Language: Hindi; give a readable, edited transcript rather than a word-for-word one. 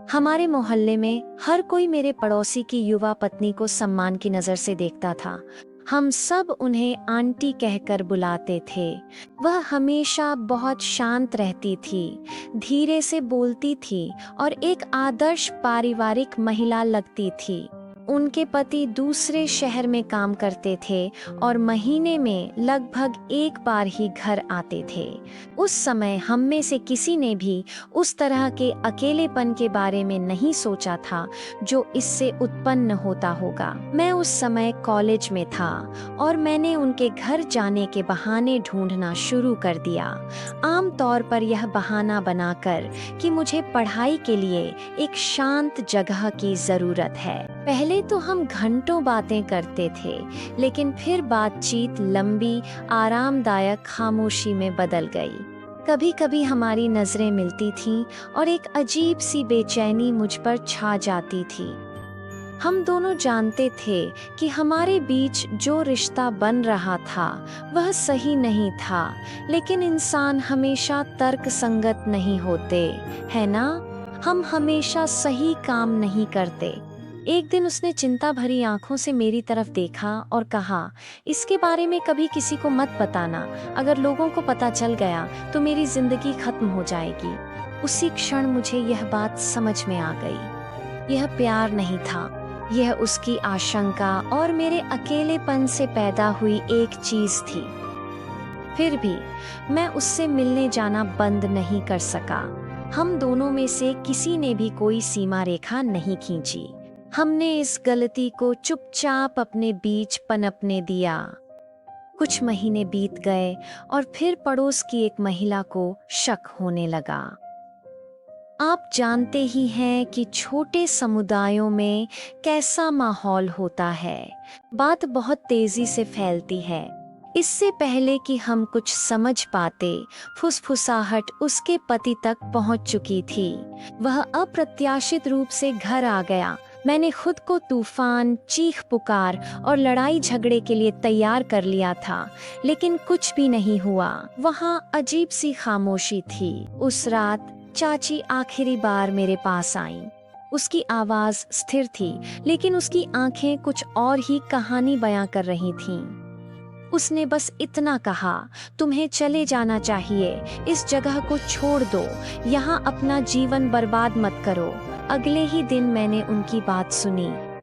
हमारे मोहल्ले में हर कोई मेरे पड़ोसी की युवा पत्नी को सम्मान की नजर से देखता था। हम सब उन्हें आंटी कहकर बुलाते थे। वह हमेशा बहुत शांत रहती थी, धीरे से बोलती थी और एक आदर्श पारिवारिक महिला लगती थी। उनके पति दूसरे शहर में काम करते थे और महीने में लगभग एक बार ही घर आते थे। उस समय हम में से किसी ने भी उस तरह के अकेलेपन के बारे में नहीं सोचा था जो इससे उत्पन्न होता होगा। मैं उस समय कॉलेज में था और मैंने उनके घर जाने के बहाने ढूंढना शुरू कर दिया। आम तौर पर यह बहाना बनाकर कि मुझे पढ़ाई के लिए एक शांत जगह की जरूरत है। पहले तो हम घंटों बातें करते थे, लेकिन फिर बातचीत लंबी, आरामदायक खामोशी में बदल गई। कभी कभी हमारी नजरें मिलती थीं और एक अजीब सी बेचैनी मुझ पर छा जाती थी। हम दोनों जानते थे कि हमारे बीच जो रिश्ता बन रहा था वह सही नहीं था, लेकिन इंसान हमेशा तर्कसंगत नहीं होते, है ना? हम हमेशा सही काम नहीं करते। एक दिन उसने चिंता भरी आंखों से मेरी तरफ देखा और कहा, इसके बारे में कभी किसी को मत बताना। अगर लोगों को पता चल गया तो मेरी जिंदगी खत्म हो जाएगी। उसी क्षण मुझे यह बात समझ में आ गई। यह प्यार नहीं था, यह उसकी आशंका और मेरे अकेलेपन से पैदा हुई एक चीज थी। फिर भी मैं उससे मिलने जाना बंद नहीं कर सका। हम दोनों में से किसी ने भी कोई सीमा रेखा नहीं खींची। हमने इस गलती को चुपचाप अपने बीच पनपने दिया। कुछ महीने बीत गए और फिर पड़ोस की एक महिला को शक होने लगा। आप जानते ही हैं कि छोटे समुदायों में कैसा माहौल होता है। बात बहुत तेजी से फैलती है। इससे पहले कि हम कुछ समझ पाते, फुसफुसाहट उसके पति तक पहुंच चुकी थी। वह अप्रत्याशित रूप से घर आ गया। मैंने खुद को तूफान, चीख पुकार और लड़ाई झगड़े के लिए तैयार कर लिया था, लेकिन कुछ भी नहीं हुआ। वहाँ अजीब सी खामोशी थी। उस रात चाची आखिरी बार मेरे पास आईं। उसकी आवाज स्थिर थी, लेकिन उसकी आंखें कुछ और ही कहानी बयां कर रही थीं। उसने बस इतना कहा, तुम्हें चले जाना चाहिए, इस जगह को छोड़ दो, यहाँ अपना जीवन बर्बाद मत करो। अगले ही दिन मैंने उनकी बात सुनी।